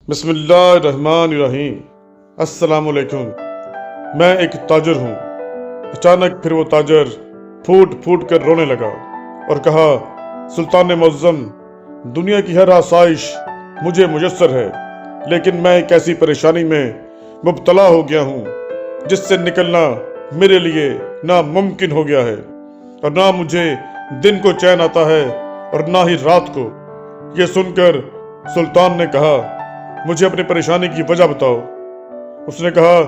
بسم اللہ الرحمن الرحیم۔ السلام علیکم۔ میں ایک تاجر ہوں۔ اچانک پھر وہ تاجر پھوٹ پھوٹ کر رونے لگا اور کہا، سلطان معظم، دنیا کی ہر آسائش مجھے میسر ہے، لیکن میں ایک ایسی پریشانی میں مبتلا ہو گیا ہوں جس سے نکلنا میرے لیے ناممکن ہو گیا ہے، اور نہ مجھے دن کو چین آتا ہے اور نہ ہی رات کو۔ یہ سن کر سلطان نے کہا، مجھے اپنی پریشانی کی وجہ بتاؤ۔ اس نے کہا،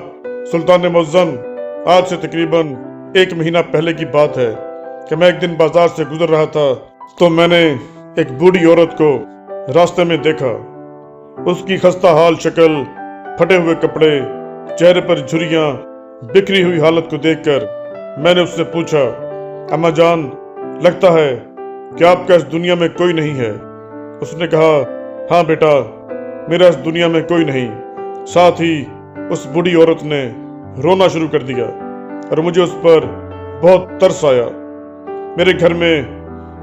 سلطان معظم، آج سے تقریباً 1 مہینہ پہلے کی بات ہے کہ میں ایک دن بازار سے گزر رہا تھا تو میں نے ایک بوڑھی عورت کو راستے میں دیکھا۔ اس کی خستہ حال شکل، پھٹے ہوئے کپڑے، چہرے پر جھریاں، بکھری ہوئی حالت کو دیکھ کر میں نے اس سے پوچھا، اماں جان، لگتا ہے کہ آپ کا اس دنیا میں کوئی نہیں ہے۔ اس نے کہا، ہاں بیٹا، میرا اس دنیا میں کوئی نہیں۔ ساتھ ہی اس بوڑھی عورت نے رونا شروع کر دیا اور مجھے اس پر بہت ترس آیا۔ میرے گھر میں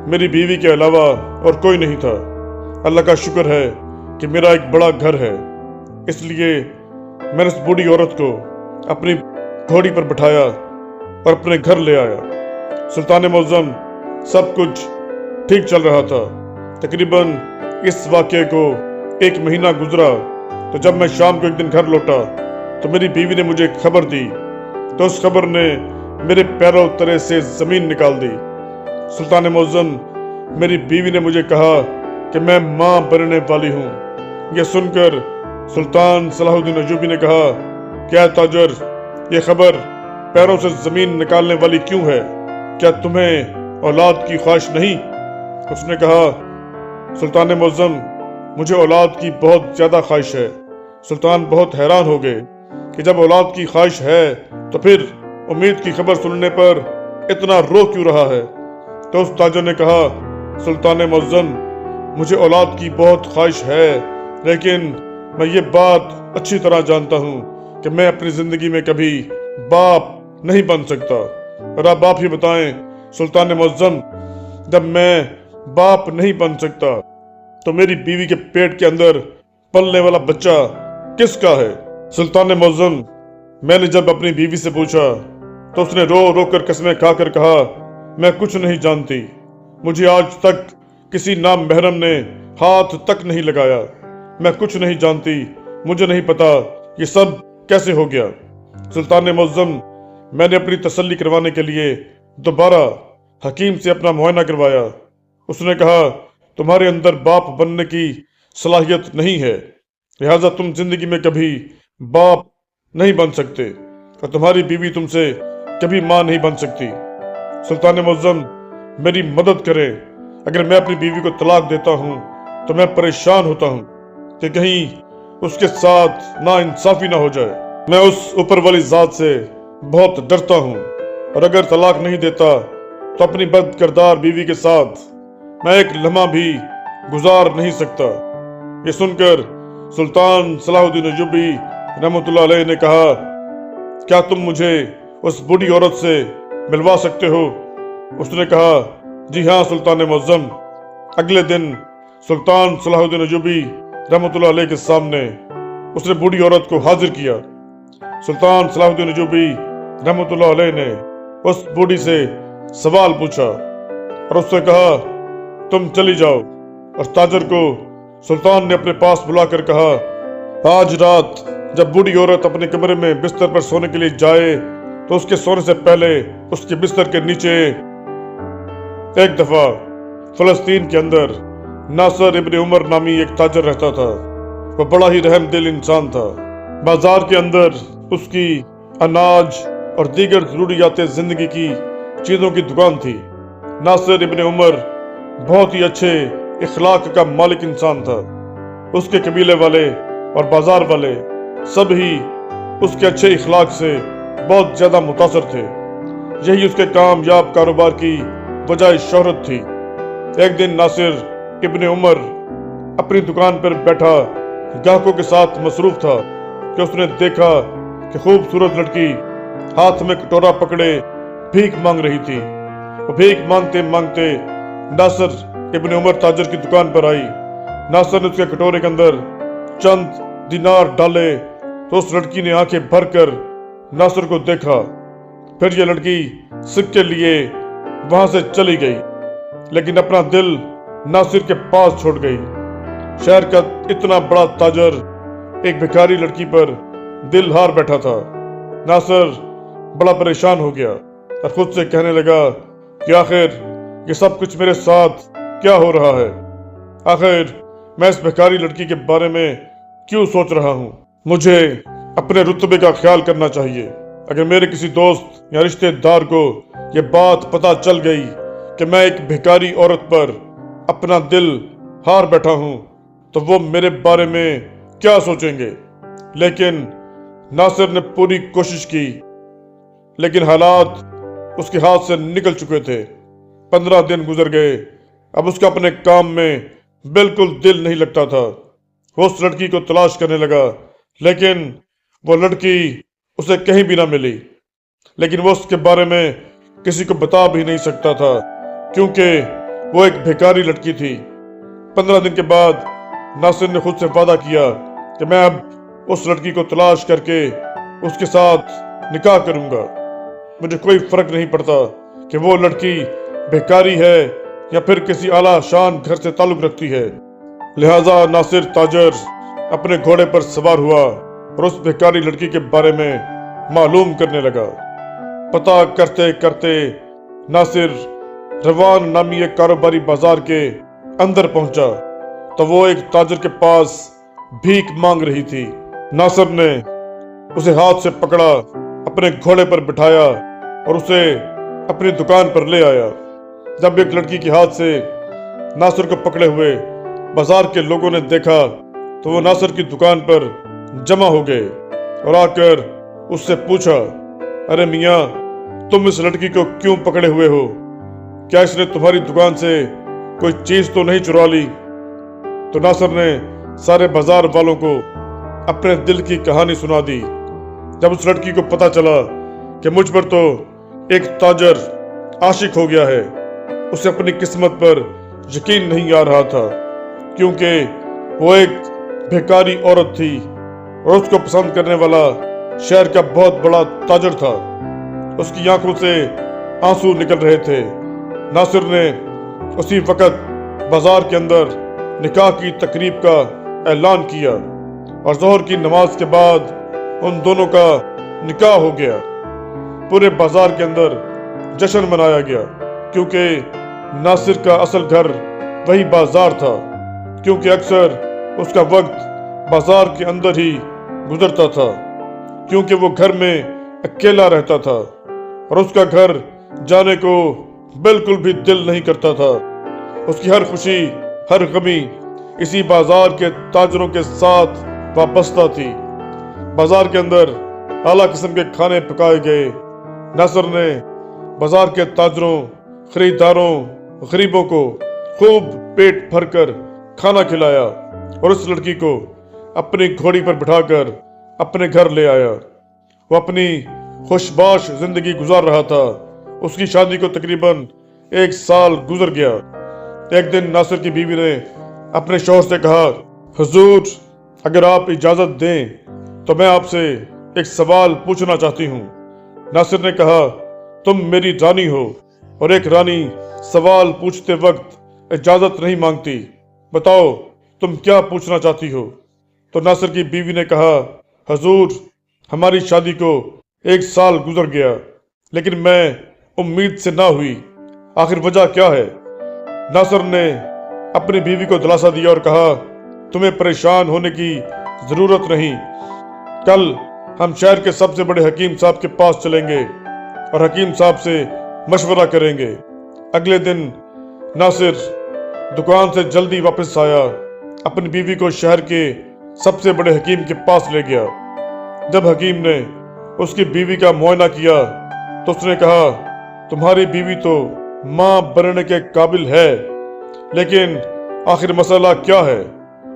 میری بیوی کے علاوہ اور کوئی نہیں تھا۔ اللہ کا شکر ہے کہ میرا ایک بڑا گھر ہے، اس لیے میں نے اس بوڑھی عورت کو اپنی گھوڑی پر بٹھایا اور اپنے گھر لے آیا۔ سلطان معظم، سب کچھ ٹھیک چل رہا تھا۔ تقریباً اس واقعے کو 1 مہینہ گزرا تو جب میں شام کو ایک دن گھر لوٹا تو میری بیوی نے مجھے ایک خبر دی، تو اس خبر نے میرے پیروں تلے سے زمین نکال دی۔ سلطان معظم، میری بیوی نے مجھے کہا کہ میں ماں بننے والی ہوں۔ یہ سن کر سلطان صلاح الدین ایوبی نے کہا، کیا تاجر، یہ خبر پیروں سے زمین نکالنے والی کیوں ہے؟ کیا تمہیں اولاد کی خواہش نہیں؟ اس نے کہا، سلطان معظم، مجھے اولاد کی بہت زیادہ خواہش ہے۔ سلطان بہت حیران ہو گئے کہ جب اولاد کی خواہش ہے تو پھر امید کی خبر سننے پر اتنا رو کیوں رہا ہے؟ تو اس تاجر نے کہا، سلطان معظم، مجھے اولاد کی بہت خواہش ہے، لیکن میں یہ بات اچھی طرح جانتا ہوں کہ میں اپنی زندگی میں کبھی باپ نہیں بن سکتا۔ اور اب آپ ہی بتائیں سلطان معظم، جب میں باپ نہیں بن سکتا تو میری بیوی کے پیٹ کے اندر پلنے والا بچہ کس کا ہے؟ سلطان معظم، میں نے جب اپنی بیوی سے پوچھا تو اس نے رو رو کر قسمیں کھا کر کہا، میں کچھ نہیں جانتی، مجھے آج تک کسی نام محرم نے ہاتھ تک نہیں لگایا، میں کچھ نہیں جانتی، مجھے نہیں پتا یہ سب کیسے ہو گیا۔ سلطان معظم، میں نے اپنی تسلی کروانے کے لیے دوبارہ حکیم سے اپنا معائنہ کروایا۔ اس نے کہا، تمہارے اندر باپ بننے کی صلاحیت نہیں ہے، لہٰذا تم زندگی میں کبھی باپ نہیں بن سکتے، اور تمہاری بیوی تم سے کبھی ماں نہیں بن سکتی۔ سلطان معظم، میری مدد کریں، اگر میں اپنی بیوی کو طلاق دیتا ہوں تو میں پریشان ہوتا ہوں کہ کہیں اس کے ساتھ ناانصافی نہ ہو جائے۔ میں اس اوپر والی ذات سے بہت ڈرتا ہوں، اور اگر طلاق نہیں دیتا تو اپنی بد کردار بیوی کے ساتھ میں ایک لمحہ بھی گزار نہیں سکتا۔ یہ سن کر سلطان صلاح الدین ایوبی رحمۃ اللہ علیہ نے کہا، کیا تم مجھے اس بوڑھی عورت سے ملوا سکتے ہو؟ اس نے کہا، جی ہاں سلطان معظم۔ اگلے دن سلطان صلاح الدین ایوبی رحمۃ اللہ علیہ کے سامنے اس نے بوڑھی عورت کو حاضر کیا۔ سلطان صلاح الدین ایوبی رحمۃ اللہ علیہ نے اس بوڑھی سے سوال پوچھا اور اس سے کہا، تم چلی جاؤ۔ اور تاجر کو سلطان نے اپنے پاس بلا کر کہا، آج رات جب بوڑھی عورت اپنے کمرے میں بستر پر سونے کے لیے جائے تو اس کے سونے سے پہلے اس کے بستر کے نیچے ایک دفعہ فلسطین کے اندر ناصر ابن عمر نامی ایک تاجر رہتا تھا۔ وہ بڑا ہی رحم دل انسان تھا۔ بازار کے اندر اس کی اناج اور دیگر ضروریات زندگی کی چیزوں کی دکان تھی۔ ناصر ابن عمر بہت ہی اچھے اخلاق کا مالک انسان تھا۔ اس کے قبیلے والے اور بازار والے سب ہی اس کے اچھے اخلاق سے بہت زیادہ متاثر تھے۔ یہی اس کے کامیاب کاروبار کی وجہ شہرت تھی۔ ایک دن ناصر ابن عمر اپنی دکان پر بیٹھا گاہکوں کے ساتھ مصروف تھا کہ اس نے دیکھا کہ خوبصورت لڑکی ہاتھ میں کٹورا پکڑے بھیک مانگ رہی تھی۔ وہ بھیک مانگتے مانگتے ناصر ابن عمر تاجر کی دکان پر آئی۔ ناصر نے اس کے کٹورے کے اندر چند दीनार डाले तो उस लड़की ने आंखें भर कर नासिर को देखा। फिर यह लड़की सिक्के लिए वहां से चली गई, लेकिन अपना दिल नासिर के पास छोड़ गई। शहर का इतना बड़ा ताजर एक भिखारी लड़की पर दिल हार बैठा था। नासिर बड़ा परेशान हो गया और खुद से कहने लगा कि आखिर ये सब कुछ मेरे साथ क्या हो रहा है। आखिर मैं इस भिखारी लड़की के बारे में क्यों सोच रहा हूँ। मुझे अपने रुतबे का ख्याल करना चाहिए। अगर मेरे किसी दोस्त या रिश्तेदार को ये बात पता चल गई कि मैं एक भिखारी औरत पर अपना दिल हार बैठा हूँ तो वो मेरे बारे में क्या सोचेंगे। लेकिन नासिर ने पूरी कोशिश की, लेकिन हालात उसके हाथ से निकल चुके थे। 15 दिन गुजर गए। अब उसका अपने काम में बिल्कुल दिल नहीं लगता था। वो उस लड़की को तलाश करने लगा, लेकिन वो लड़की उसे कहीं भी ना मिली। लेकिन वो उसके बारे में किसी को बता भी नहीं सकता था, क्योंकि वो एक भिखारी लड़की थी। 15 दिन के बाद नासिर ने खुद से वादा किया कि मैं अब उस लड़की को तलाश करके उसके साथ निकाह करूंगा। मुझे कोई फर्क नहीं पड़ता कि वो लड़की भिखारी है या फिर किसी आला शान घर से ताल्लुक रखती है। लिहाजा नासिर ताजर अपने घोड़े पर सवार हुआ और उस भिखारी लड़की के बारे में मालूम करने लगा। पता करते करते नासिर रवान नामी एक कारोबारी बाजार के अंदर पहुंचा तो वो एक ताजर के पास भीख मांग रही थी। नासिर ने उसे हाथ से पकड़ा, अपने घोड़े पर बिठाया और उसे अपनी दुकान पर ले आया। जब एक लड़की के हाथ से नासिर को पकड़े हुए बाजार के लोगों ने देखा तो वो नासिर की दुकान पर जमा हो गए और आकर उससे पूछा, अरे मियाँ, तुम इस लड़की को क्यों पकड़े हुए हो? क्या इसने तुम्हारी दुकान से कोई चीज तो नहीं चुरा ली? तो नासिर ने सारे बाजार वालों को अपने दिल की कहानी सुना दी। जब उस लड़की को पता चला कि मुझ पर तो एक ताजर आशिक हो गया है, उसे अपनी किस्मत पर यकीन नहीं आ रहा था, क्योंकि वो एक भिखारी औरत थी और उसको पसंद करने वाला शहर का बहुत बड़ा ताजर था। उसकी आंखों से आंसू निकल रहे थे। नासिर ने उसी वक्त बाजार के अंदर निकाह की तकरीब का ऐलान किया और ज़ोहर की नमाज के बाद उन दोनों का निकाह हो गया। पूरे बाजार के अंदर जश्न मनाया गया, क्योंकि नासिर का असल घर वही बाजार था, क्योंकि अक्सर उसका वक्त बाजार के अंदर ही गुजरता था, क्योंकि वो घर में अकेला रहता था और उसका घर जाने को बिल्कुल भी दिल नहीं करता था। उसकी हर खुशी, हर गमी इसी बाजार के ताजरों के साथ वाबस्ता थी। बाजार के अंदर आला किस्म के खाने पकाए गए। नासिर ने बाजार के ताजरों, खरीदारों, गरीबों को खूब पेट भरकर खाना खिलाया और उस लड़की को अपनी घोड़ी पर बिठाकर अपने घर ले आया। वो अपनी खुशबाश जिंदगी गुजार रहा था। उसकी शादी को तकरीबन 1 साल गुजर गया। एक दिन नासिर की बीवी ने अपने शौहर से कहा, हुजूर, अगर आप इजाजत दें तो मैं आपसे एक सवाल पूछना चाहती हूँ। नासिर ने कहा, तुम मेरी रानी हो और एक रानी सवाल पूछते वक्त इजाजत नहीं मांगती। बताओ तुम क्या पूछना चाहती हो? तो नासिर की बीवी ने कहा, हुजूर, हमारी शादी को 1 साल गुजर गया, लेकिन मैं उम्मीद से ना हुई। आखिर वजह क्या है? नासिर ने अपनी बीवी को दिलासा दिया और कहा, तुम्हें परेशान होने की जरूरत नहीं। कल हम शहर के सबसे बड़े हकीम साहब के पास चलेंगे और हकीम साहब से मशवरा करेंगे। अगले दिन नासिर दुकान से जल्दी वापस आया। अपनी बीवी को शहर के सबसे बड़े हकीम के पास ले गया। जब हकीम ने उसकी बीवी का मुआयना किया तो उसने कहा, तुम्हारी बीवी तो मां बनने के काबिल है, लेकिन आखिर मसला क्या है?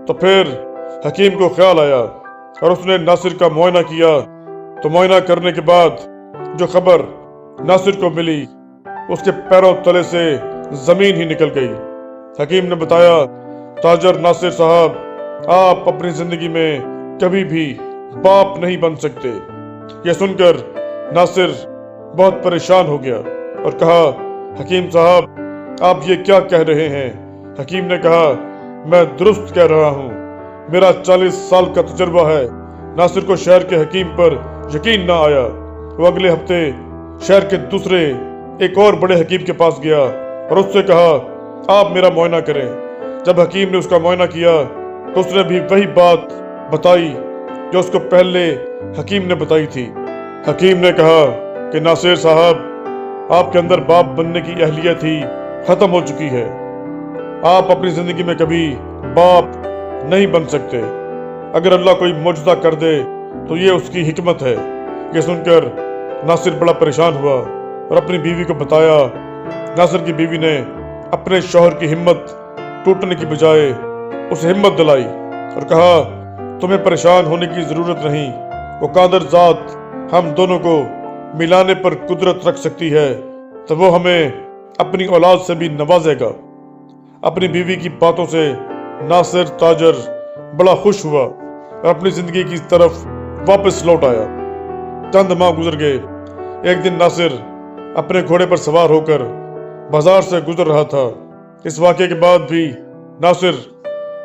तो फिर हकीम को ख्याल आया और उसने नासिर का मुआयना किया। तो मुआयना करने के बाद जो खबर नासिर को मिली, उसके पैरों तले से जमीन ही निकल गई। हकीम ने बताया, ताजर नासिर साहब, आप अपनी जिंदगी में कभी भी बाप नहीं बन सकते। यह सुनकर नासिर बहुत परेशान हो गया और कहा, हकीम साहब आप ये क्या कह रहे हैं? हकीम ने कहा, मैं दुरुस्त कह रहा हूँ, मेरा 40 साल का तजुर्बा है। नासिर को शहर के हकीम पर यकीन ना आया। वो अगले हफ्ते शहर के दूसरे एक और बड़े हकीम के पास गया और उससे कहा, आप मेरा मुआयना करें। जब हकीम ने उसका मुआयना किया तो उसने भी वही बात बताई जो उसको पहले हकीम ने बताई थी। हकीम ने कहा कि नासिर साहब, आपके अंदर बाप बनने की अहलियत ही खत्म हो चुकी है। आप अपनी जिंदगी में कभी बाप नहीं बन सकते। अगर अल्लाह कोई मुजज़ा कर दे तो ये उसकी हिकमत है। ये सुनकर नासिर बड़ा परेशान हुआ और अपनी बीवी को बताया। नासिर की बीवी ने अपने शौहर की हिम्मत टूटने की बजाय उसे हिम्मत दिलाई और कहा, तुम्हें परेशान होने की जरूरत नहीं, वो कादर ज़ात हम दोनों को मिलाने पर कुदरत रख सकती है तो वो हमें अपनी औलाद से भी नवाजेगा। अपनी बीवी की बातों से नासिर ताजर बड़ा खुश हुआ और अपनी जिंदगी की तरफ वापस लौट आया। चंद माह गुजर गए। एक दिन नासिर अपने घोड़े पर सवार होकर बाजार से गुजर रहा था। इस वाक़े के बाद भी नासिर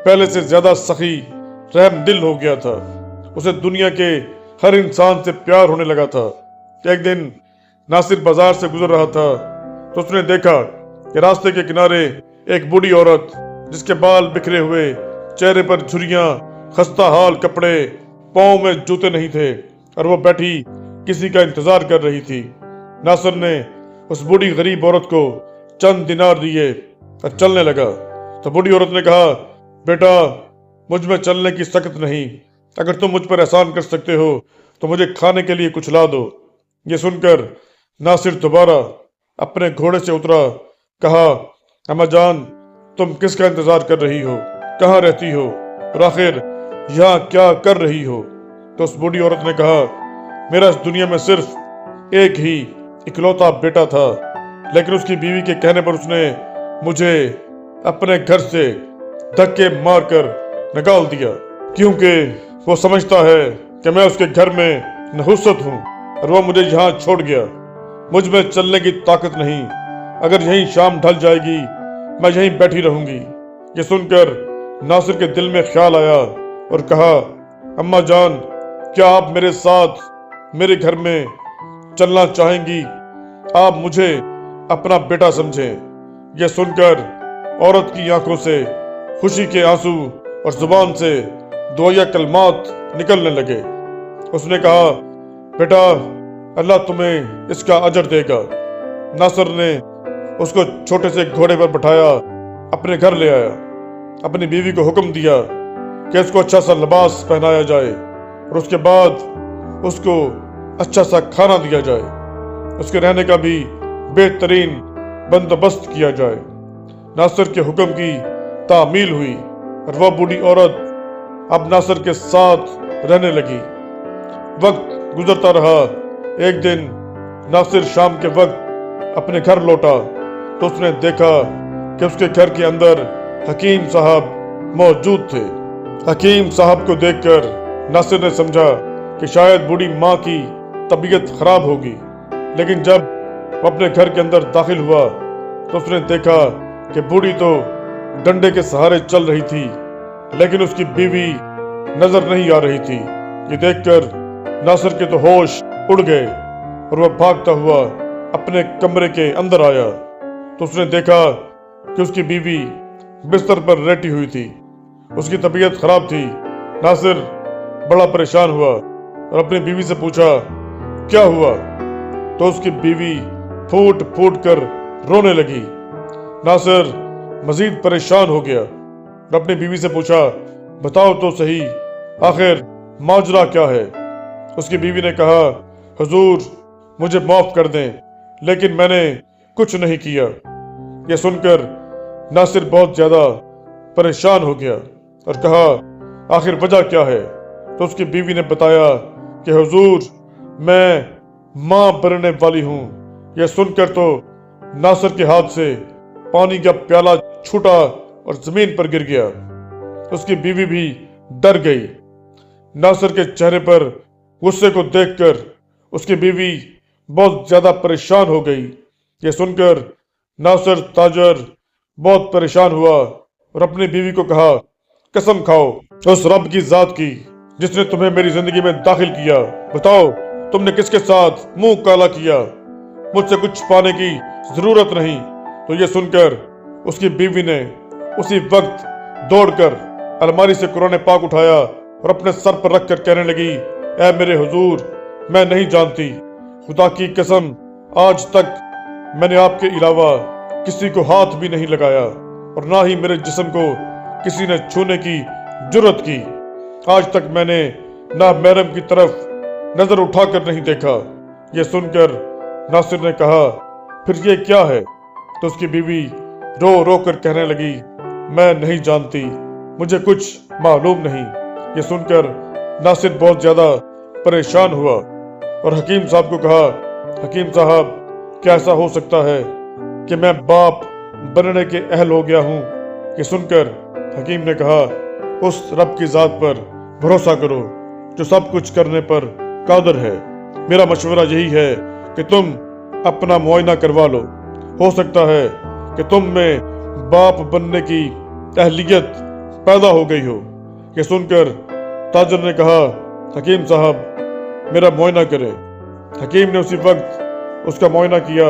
पहले से ज्यादा सखी रहम दिल हो गया था। उसे दुनिया के हर इंसान से प्यार होने लगा था। एक दिन नासिर बाजार से गुजर रहा था तो उसने देखा कि रास्ते के किनारे एक बूढ़ी औरत, जिसके बाल बिखरे हुए, चेहरे पर झुर्रियां, खस्ता हाल कपड़े, पाँव में जूते नहीं थे और वो बैठी किसी का इंतजार कर रही थी। नासिर ने उस बूढ़ी गरीब औरत को चंद दिनार दिए और चलने लगा तो बूढ़ी औरत ने कहा, बेटा मुझ में चलने की सख्त नहीं, अगर तुम मुझ पर एहसान कर सकते हो तो मुझे खाने के लिए कुछ ला दो। ये सुनकर नासिर दोबारा अपने घोड़े से उतरा। कहा, अम्मा जान, तुम किसका इंतजार कर रही हो? कहाँ रहती हो और आखिर यहाँ क्या कर रही हो? तो उस बूढ़ी औरत ने कहा, मेरा इस दुनिया में सिर्फ एक ही इकलौता बेटा था, लेकिन उसकी बीवी के कहने पर उसने मुझे अपने घर से धक्के मारकर निकाल दिया, क्योंकि वो समझता है कि मैं उसके घर में नहुसत हूँ और वो मुझे यहाँ छोड़ गया। मुझ में चलने की ताकत नहीं, अगर यहीं शाम ढल जाएगी मैं यहीं बैठी रहूंगी। ये सुनकर नासिर के दिल में ख्याल आया और कहा, अम्मा जान, क्या आप मेरे साथ मेरे घर में चलना चाहेंगी? आप मुझे अपना बेटा समझें। यह सुनकर औरत की आंखों से खुशी के आंसू और जुबान से दुआया कलमात निकलने लगे। उसने कहा, बेटा अल्लाह तुम्हें इसका अजर देगा। नासिर ने उसको छोटे से घोड़े पर बैठाया, अपने घर ले आया। अपनी बीवी को हुक्म दिया कि इसको अच्छा सा लिबास पहनाया जाए और उसके बाद उसको अच्छा सा खाना दिया जाए, उसके रहने का भी बेहतरीन बंदोबस्त किया जाए। नासिर के हुक्म की तामील हुई और वह बूढ़ी औरत अब नासिर के साथ रहने लगी। वक्त गुजरता रहा। एक दिन नासिर शाम के वक्त अपने घर लौटा तो उसने देखा कि उसके घर के अंदर हकीम साहब मौजूद थे। हकीम साहब को देखकर नासिर ने समझा कि शायद बूढ़ी माँ की तबीयत खराब होगी, लेकिन जब वो अपने घर के अंदर दाखिल हुआ तो उसने देखा कि बूढ़ी तो डंडे के सहारे चल रही थी, लेकिन उसकी बीवी नजर नहीं आ रही थी। ये देखकर नासिर के तो होश उड़ गए और वह भागता हुआ अपने कमरे के अंदर आया तो उसने देखा कि उसकी बीवी बिस्तर पर लेटी हुई थी। उसकी तबीयत खराब थी। नासिर बड़ा परेशान हुआ और अपनी बीवी से पूछा, क्या हुआ? तो उसकी बीवी फूट फूट कर रोने लगी। नासिर मजीद परेशान हो गया और अपनी बीवी से पूछा, बताओ तो सही, आखिर माजरा क्या है? उसकी बीवी ने कहा, हुजूर मुझे माफ कर दें, लेकिन मैंने कुछ नहीं किया। यह सुनकर नासिर बहुत ज्यादा परेशान हो गया और कहा, आखिर वजह क्या है? तो उसकी बीवी ने बताया कि हुजूर मैं मां बनने वाली हूं। यह सुनकर तो नासिर के हाथ से पानी का प्याला छूटा और जमीन पर गिर गया। उसकी बीवी भी डर गई। नासिर के चेहरे पर गुस्से को देखकर उसकी बीवी बहुत ज्यादा परेशान हो गई। ये सुनकर नासिर ताजर बहुत परेशान हुआ और अपनी बीवी को कहा, कसम खाओ उस रब की जात की जिसने तुम्हें मेरी जिंदगी में दाखिल किया, बताओ तुमने किसके साथ मुंह काला किया? मुझसे कुछ पाने की जरूरत नहीं। तो ये सुनकर उसकी बीवी ने उसी वक्त दौड़कर अलमारी से कुरान पाक उठाया और अपने सर पर रखकर कहने लगी, ऐ मेरे हुजूर, मैं नहीं जानती, खुदा की कसम आज तक मैंने आपके अलावा किसी को हाथ भी नहीं लगाया और ना ही मेरे जिस्म को किसी ने छूने की जुर्रत की। आज तक मैंने ना महरम की तरफ नजर उठाकर नहीं देखा। ये सुनकर नासिर ने कहा, फिर ये क्या है? तो उसकी बीवी रो रो कर कहने लगी, मैं नहीं जानती, मुझे कुछ मालूम नहीं। ये सुनकर नासिर बहुत ज्यादा परेशान हुआ और हकीम साहब को कहा, हकीम साहब, क्या ऐसा हो सकता है कि मैं बाप बनने के अहल हो गया हूँ? ये सुनकर हकीम ने कहा, उस रब की जात पर भरोसा करो जो सब कुछ करने पर कादर है। मेरा मशवरा यही है कि तुम अपना मुआयना करवा लो, हो सकता है कि तुम में बाप बनने की अहलियत पैदा हो गई हो। ये सुनकर ताजर ने कहा, हकीम साहब मेरा मुआयना करें। हकीम ने उसी वक्त उसका मुआयना किया,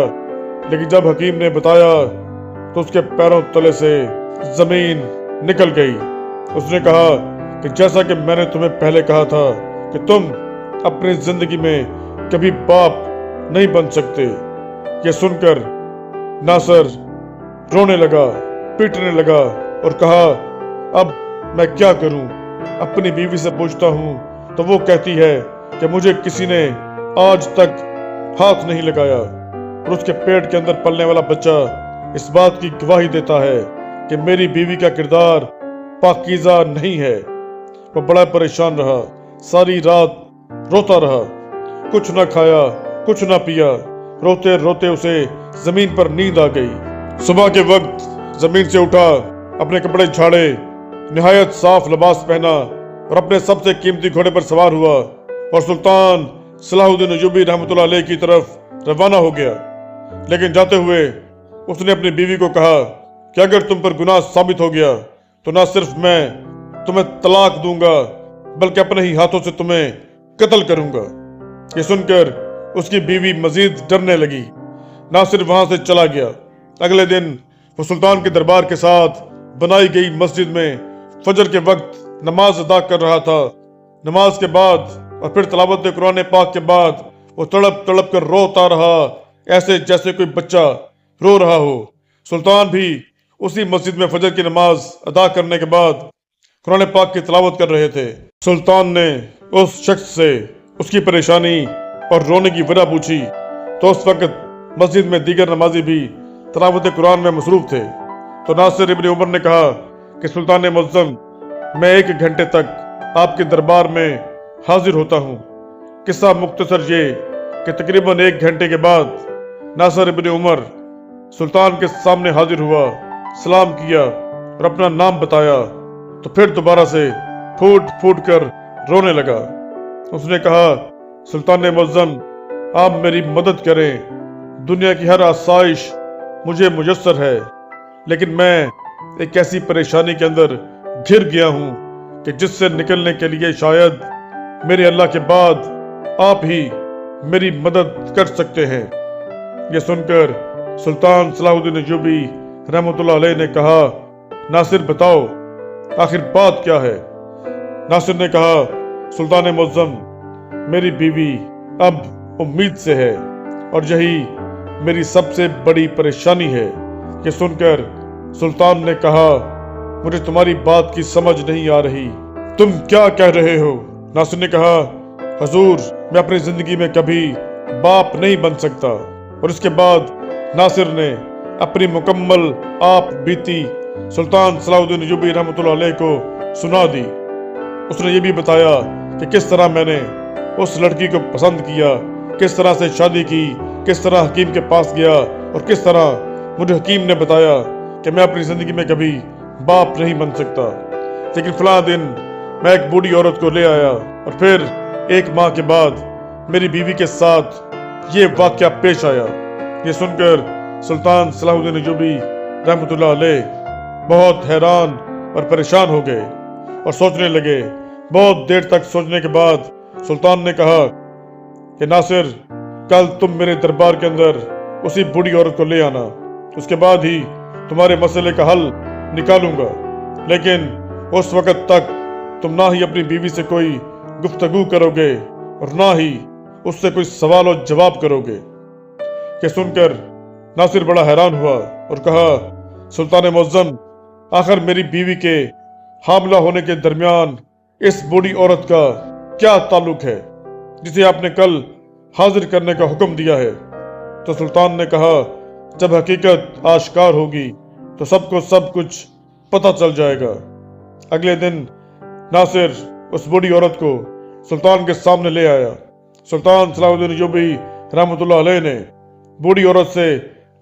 लेकिन जब हकीम ने बताया तो उसके पैरों तले से जमीन निकल गई। उसने कहा कि जैसा कि मैंने तुम्हें पहले कहा था कि तुम अपनी जिंदगी में कभी बाप नहीं बन सकते। ये सुनकर नासिर रोने लगा, पीटने लगा और कहा, अब मैं क्या करूं? अपनी बीवी से पूछता हूं तो वो कहती है कि मुझे किसी ने आज तक हाथ नहीं लगाया और उसके पेट के अंदर पलने वाला बच्चा इस बात की गवाही देता है कि मेरी बीवी का किरदार पाकीज़ा नहीं है। वो बड़ा परेशान रहा, सारी रात रोता रहा, कुछ ना खाया, कुछ ना पिया। रोते रोते उसे जमीन पर नींद आ गई। सुबह के वक्त जमीन से उठा, अपने कपड़े झाड़े, निहायत साफ लिबास पहना और अपने सबसे कीमती घोड़े पर सवार हुआ और सुल्तान सलाहुद्दीन अय्यूबी रहमतुल्लाह अलैह की तरफ रवाना हो गया। लेकिन जाते हुए उसने अपनी बीवी को कहा कि अगर तुम पर गुनाह साबित हो गया तो ना सिर्फ मैं तुम्हें तलाक दूंगा बल्कि अपने ही हाथों से तुम्हें कत्ल करूंगा। ये सुनकर उसकी बीवी मजीद डरने लगी। नासिर वहां से चला गया। अगले दिन वो सुल्तान के दरबार के साथ बनाई गई मस्जिद में फजर के वक्त नमाज अदा कर रहा था। नमाज के बाद और फिर तलावत कुरान पाक के बाद वो तड़प तड़प कर रोता रहा, ऐसे जैसे कोई बच्चा रो रहा हो। सुल्तान भी उसी मस्जिद में फजर की नमाज अदा करने के बाद कुरान पाक की तलावत कर रहे थे। सुल्तान ने उस शख्स से उसकी परेशानी और रोने की वजह पूछी तो उस वक्त मस्जिद में दीगर नमाजी भी तलावत कुरान में मसरूफ थे। तो नासिर इब्न उमर ने कहा कि सुल्तान मुअज्जम, मैं 1 घंटे तक आपके दरबार में हाजिर होता हूँ। किस्सा मुख्तसर ये कि तकरीबन 1 घंटे के बाद नासिर इब्न उमर सुल्तान के सामने हाजिर हुआ, सलाम किया और अपना नाम बताया तो फिर दोबारा से फूट फूट कर रोने लगा। उसने कहा, सुल्तान मुअज्जम, आप मेरी मदद करें। दुनिया की हर आसाइश मुझे मुयस्सर है, लेकिन मैं एक ऐसी परेशानी के अंदर घिर गया हूँ कि जिससे निकलने के लिए शायद मेरे अल्लाह के बाद आप ही मेरी मदद कर सकते हैं। यह सुनकर सुल्तान सलाहुद्दीन अय्यूबी रहमतुल्लाह अलैह ने कहा, नासिर बताओ आखिर बात क्या है? नासिर ने कहा, सुल्तान मुअज्जम, मेरी बीवी अब उम्मीद से है और यही मेरी सबसे बड़ी परेशानी है। ये सुनकर सुल्तान ने कहा, मुझे तुम्हारी बात की समझ नहीं आ रही, तुम क्या कह रहे हो? नासिर ने कहा, हुजूर, मैं अपनी जिंदगी में कभी बाप नहीं बन सकता। और इसके बाद नासिर ने अपनी मुकम्मल आप बीती सुल्तान सलाहुद्दीन अय्यूबी रहमतुल्लाह अलैह को सुना दी। उसने ये भी बताया कि किस तरह मैंने उस लड़की को पसंद किया, किस तरह से शादी की, किस तरह हकीम के पास गया और किस तरह मुझे हकीम ने बताया कि मैं अपनी जिंदगी में कभी बाप नहीं बन सकता। लेकिन फलां दिन मैं एक बूढ़ी औरत को ले आया اور پھر 1 ماہ کے بعد میری بیوی کے ساتھ یہ واقعہ پیش آیا۔ یہ سن کر سلطان صلاح الدین ایوبی رحمۃ اللہ علیہ بہت حیران اور پریشان ہو گئے اور سوچنے لگے۔ بہت دیر تک سوچنے کے بعد سلطان نے کہا کہ ناصر، کل تم میرے دربار کے اندر اسی بوڑھی عورت کو لے آنا، اس کے بعد ہی تمہارے مسئلے کا حل نکالوں گا، لیکن اس وقت تک تم نہ ہی اپنی بیوی سے کوئی گفتگو کرو گے اور نہ ہی اس سے کوئی سوال و جواب کرو گے۔ کہ سن کر ناصر بڑا حیران ہوا اور کہا، سلطان معظم، آخر میری بیوی کے حاملہ ہونے کے درمیان اس بوڑھی عورت کا کیا تعلق ہے جسے آپ نے کل حاضر کرنے کا حکم دیا ہے؟ تو سلطان نے کہا، جب حقیقت آشکار ہوگی تو سب کو سب کچھ پتہ چل جائے گا۔ اگلے دن ناصر اس بوڑھی عورت کو سلطان کے سامنے لے آیا۔ سلطان صلاح الدین ایوبی رحمۃ اللہ علیہ نے بوڑھی عورت سے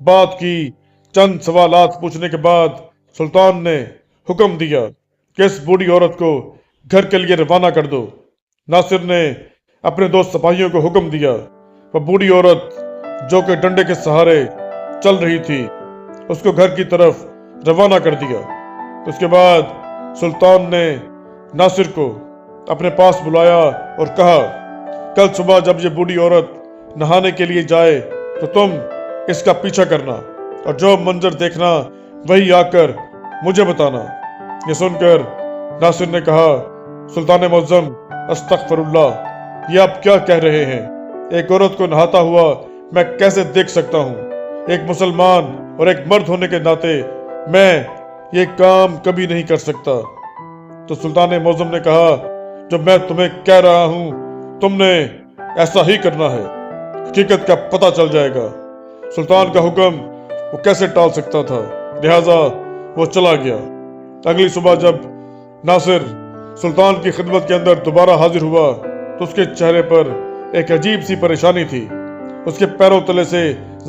بات کی۔ چند سوالات پوچھنے کے بعد سلطان نے حکم دیا کہ اس بوڑھی عورت کو گھر کے لیے روانہ کر دو۔ ناصر نے اپنے 2 سپاہیوں کو حکم دیا۔ وہ بوڑھی عورت جو کہ ڈنڈے کے سہارے چل رہی تھی، اس کو گھر کی طرف روانہ کر دیا۔ اس کے بعد سلطان نے ناصر کو اپنے پاس بلایا اور کہا، کل صبح جب یہ بوڑھی عورت نہانے کے لیے جائے تو تم اس کا پیچھا کرنا اور جو منظر دیکھنا وہی آ کر مجھے بتانا۔ یہ سن کر ناصر نے کہا، سلطان معظم، استغفر اللہ، یہ آپ کیا کہہ رہے ہیں؟ ایک عورت کو نہاتا ہوا میں کیسے دیکھ سکتا ہوں؟ ایک مسلمان اور ایک مرد ہونے کے ناطے میں یہ کام کبھی نہیں کر سکتا۔ تو سلطان معظم نے کہا، جو میں تمہیں کہہ رہا ہوں تم نے ایسا ہی کرنا ہے، حقیقت کا پتہ چل جائے گا۔ سلطان کا حکم وہ کیسے ٹال سکتا تھا، لہٰذا وہ چلا گیا۔ اگلی صبح جب ناصر سلطان کی خدمت کے اندر دوبارہ حاضر ہوا تو اس کے چہرے پر ایک عجیب سی پریشانی تھی۔ اس کے پیروں تلے سے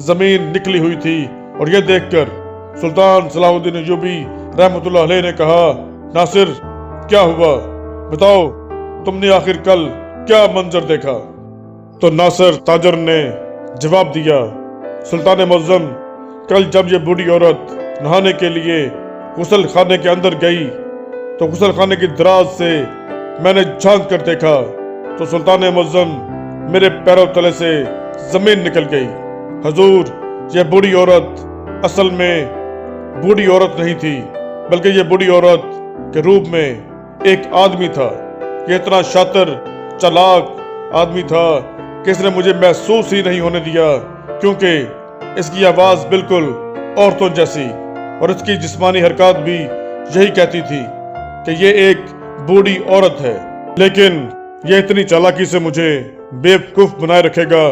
زمین نکلی ہوئی تھی اور یہ دیکھ کر سلطان صلاح الدین ایوبی رحمۃ اللہ علیہ نے کہا، ناصر، کیا ہوا؟ بتاؤ، تم نے آخر کل کیا منظر دیکھا؟ تو ناصر تاجر نے جواب دیا، سلطان معظم، کل جب یہ بوڑھی عورت نہانے کے لیے غسل خانے کے اندر گئی تو غسل خانے کی دراز سے میں نے جھانک کر دیکھا تو سلطان معظم میرے پیروں تلے سے زمین نکل گئی۔ حضور، یہ بوڑھی عورت اصل میں بوڑھی عورت نہیں تھی، بلکہ یہ بوڑھی عورت کے روپ میں ایک آدمی تھا۔ یہ اتنا شاطر، چالاک آدمی تھا کہ اس نے مجھے محسوس ہی نہیں ہونے دیا، کیونکہ اس کی آواز بالکل عورتوں جیسی اور اس کی جسمانی حرکات بھی یہی کہتی تھی کہ یہ ایک بوڑھی عورت ہے، لیکن یہ اتنی چالاکی سے مجھے بیوقوف بنائے رکھے گا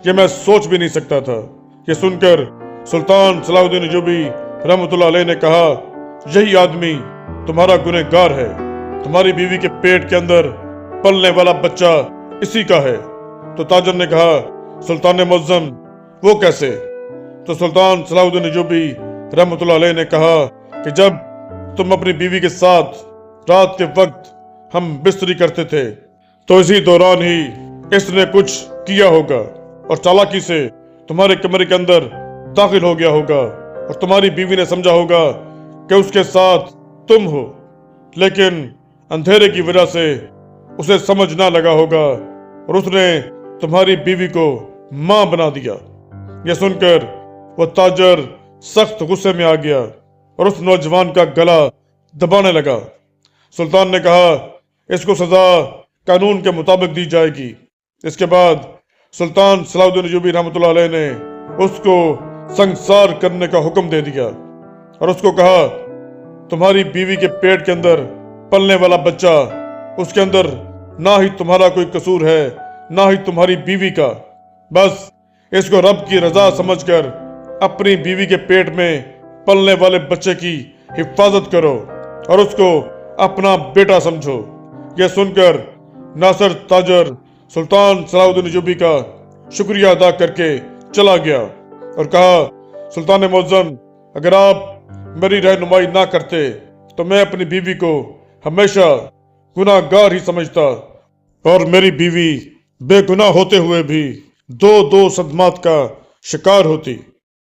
یہ میں سوچ بھی نہیں سکتا تھا۔ یہ سن کر سلطان صلاح الدین ایوبی رحمۃ اللہ علیہ نے کہا، یہی آدمی تمہارا گنہگار ہے، تمہاری بیوی کے پیٹ کے اندر پلنے والا بچہ اسی کا ہے۔ تو تاجر نے کہا، سلطان معظم، وہ کیسے؟ تو سلطان صلاح الدین ایوبی رحمۃ اللہ علیہ نے کہا کہ جب تم اپنی بیوی کے ساتھ رات کے وقت ہم بستری کرتے تھے تو اسی دوران ہی اس نے کچھ کیا ہوگا اور چالاکی سے تمہارے کمرے کے اندر داخل ہو گیا ہوگا اور تمہاری بیوی نے سمجھا ہوگا کہ اس کے ساتھ تم ہو، لیکن اندھیرے کی وجہ سے اسے سمجھ نہ لگا ہوگا اور اس نے تمہاری بیوی کو ماں بنا دیا۔ یہ سن کر وہ تاجر سخت غصے میں آ گیا اور اس نوجوان کا گلا دبانے لگا۔ سلطان نے کہا، اس کو سزا قانون کے مطابق دی جائے گی۔ اس کے بعد سلطان صلاح الدین ایوبی رحمۃ اللہ علیہ نے اس کو سنگسار کرنے کا حکم دے دیا اور اس کو کہا، تمہاری بیوی کے پیٹ کے اندر پلنے والا بچہ، اس کے اندر نہ ہی تمہارا کوئی قصور ہے نہ ہی تمہاری بیوی کا، بس اس کو رب کی رضا سمجھ کر اپنی بیوی کے پیٹ میں پلنے والے بچے کی حفاظت کرو اور اس کو اپنا بیٹا سمجھو۔ یہ سن کر ناصر تاجر سلطان صلاح الدین ایوبی کا شکریہ ادا کر کے چلا گیا اور کہا، سلطان معظم، اگر آپ میری رہنمائی نہ کرتے تو میں اپنی بیوی کو ہمیشہ گناہ گار ہی سمجھتا اور میری بیوی بے گناہ ہوتے ہوئے بھی دو صدمات کا شکار ہوتی۔